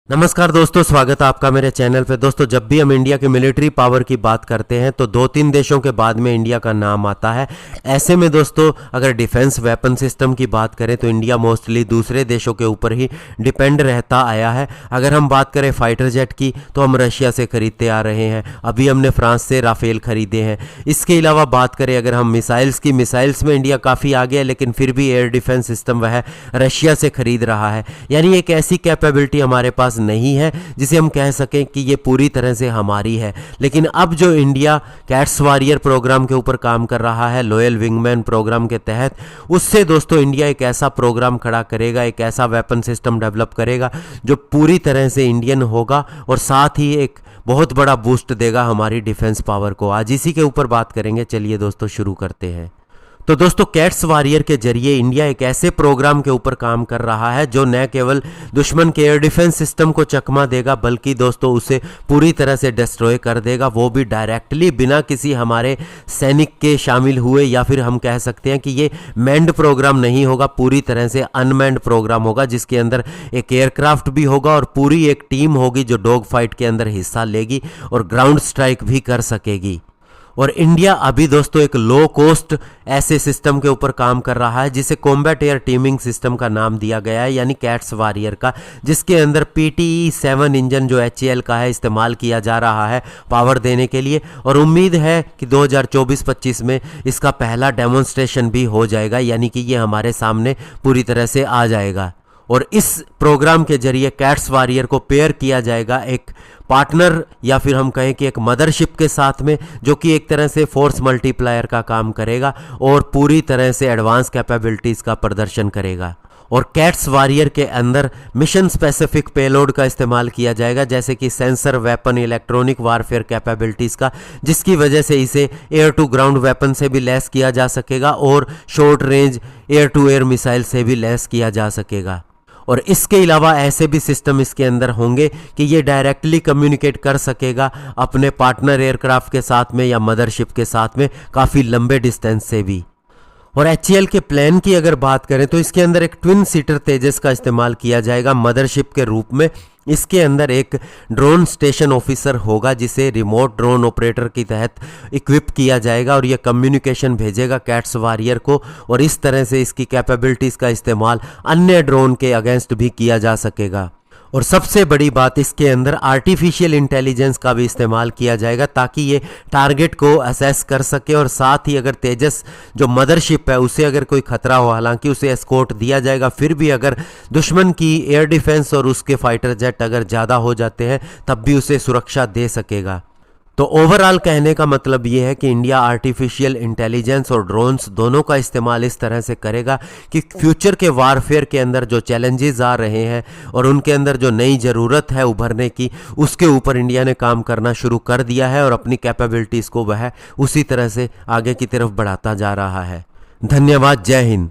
नमस्कार दोस्तों, स्वागत है आपका मेरे चैनल पे। दोस्तों, जब भी हम इंडिया के मिलिट्री पावर की बात करते हैं तो दो तीन देशों के बाद में इंडिया का नाम आता है। ऐसे में दोस्तों, अगर डिफेंस वेपन सिस्टम की बात करें तो इंडिया मोस्टली दूसरे देशों के ऊपर ही डिपेंड रहता आया है। अगर हम बात करें फाइटर जेट की तो हम रशिया से खरीदते आ रहे हैं। अभी हमने फ्रांस से राफेल खरीदे हैं। इसके अलावा बात करें अगर हम मिसाइल्स की, मिसाइल्स में इंडिया काफ़ी आगे है, लेकिन फिर भी एयर डिफेंस सिस्टम वह रशिया से खरीद रहा है। यानी एक ऐसी कैपेबिलिटी हमारे पास नहीं है जिसे हम कह सकें कि ये पूरी तरह से हमारी है। लेकिन अब जो इंडिया कैट्स वॉरियर प्रोग्राम के ऊपर काम कर रहा है, लॉयल विंगमैन प्रोग्राम के तहत, उससे दोस्तों इंडिया एक ऐसा प्रोग्राम खड़ा करेगा, एक ऐसा वेपन सिस्टम डेवलप करेगा जो पूरी तरह से इंडियन होगा और साथ ही एक बहुत बड़ा बूस्ट देगा हमारी डिफेंस पावर को। आज इसी के ऊपर बात करेंगे। चलिए दोस्तों, शुरू करते हैं। तो दोस्तों, कैट्स वॉरियर के जरिए इंडिया एक ऐसे प्रोग्राम के ऊपर काम कर रहा है जो न केवल दुश्मन के एयर डिफेंस सिस्टम को चकमा देगा, बल्कि दोस्तों उसे पूरी तरह से डिस्ट्रॉय कर देगा, वो भी डायरेक्टली, बिना किसी हमारे सैनिक के शामिल हुए। या फिर हम कह सकते हैं कि ये मैंड प्रोग्राम नहीं होगा, पूरी तरह से अनमैंड प्रोग्राम होगा, जिसके अंदर एक एयरक्राफ्ट भी होगा और पूरी एक टीम होगी जो डॉग फाइट के अंदर हिस्सा लेगी और ग्राउंड स्ट्राइक भी कर सकेगी। और इंडिया अभी दोस्तों एक लो कॉस्ट ऐसे सिस्टम के ऊपर काम कर रहा है जिसे कॉम्बैट एयर टीमिंग सिस्टम का नाम दिया गया है, यानी कैट्स वॉरियर का, जिसके अंदर PTE-7 इंजन जो HAL का है इस्तेमाल किया जा रहा है पावर देने के लिए। और उम्मीद है कि 2024-25 में इसका पहला डेमोन्स्ट्रेशन भी हो जाएगा, यानी कि ये हमारे सामने पूरी तरह से आ जाएगा। और इस प्रोग्राम के जरिए कैट्स वॉरियर को पेयर किया जाएगा एक पार्टनर, या फिर हम कहें कि एक मदरशिप के साथ में, जो कि एक तरह से फोर्स मल्टीप्लायर का काम करेगा और पूरी तरह से एडवांस कैपेबिलिटीज़ का प्रदर्शन करेगा। और कैट्स वॉरियर के अंदर मिशन स्पेसिफिक पेलोड का इस्तेमाल किया जाएगा, जैसे कि sensor, weapon, electronic warfare capabilities का, जिसकी वजह से इसे एयर टू ग्राउंड वेपन से भी लैस किया जा सकेगा और short range air to air missile से भी लैस किया जा सकेगा। और इसके अलावा ऐसे भी सिस्टम इसके अंदर होंगे कि ये डायरेक्टली कम्युनिकेट कर सकेगा अपने पार्टनर एयरक्राफ्ट के साथ में या मदरशिप के साथ में, काफ़ी लंबे डिस्टेंस से भी। और HAL के प्लान की अगर बात करें तो इसके अंदर एक ट्विन सीटर तेजस का इस्तेमाल किया जाएगा मदरशिप के रूप में। इसके अंदर एक ड्रोन स्टेशन ऑफिसर होगा जिसे रिमोट ड्रोन ऑपरेटर के तहत इक्विप किया जाएगा और यह कम्युनिकेशन भेजेगा कैट्स वॉरियर को, और इस तरह से इसकी कैपेबिलिटीज़ का इस्तेमाल अन्य ड्रोन के अगेंस्ट भी किया जा सकेगा। और सबसे बड़ी बात, इसके अंदर आर्टिफिशियल इंटेलिजेंस का भी इस्तेमाल किया जाएगा ताकि ये टारगेट को असेस कर सके, और साथ ही अगर तेजस जो मदरशिप है उसे अगर कोई खतरा हो, हालांकि उसे एस्कॉर्ट दिया जाएगा, फिर भी अगर दुश्मन की एयर डिफेंस और उसके फाइटर जेट अगर ज़्यादा हो जाते हैं तब भी उसे सुरक्षा दे सकेगा। तो ओवरऑल कहने का मतलब ये है कि इंडिया आर्टिफिशियल इंटेलिजेंस और ड्रोन्स दोनों का इस्तेमाल इस तरह से करेगा कि फ्यूचर के वारफेयर के अंदर जो चैलेंजेस आ रहे हैं और उनके अंदर जो नई ज़रूरत है उभरने की, उसके ऊपर इंडिया ने काम करना शुरू कर दिया है और अपनी कैपेबिलिटीज़ को वह उसी तरह से आगे की तरफ बढ़ाता जा रहा है। धन्यवाद। जय हिंद।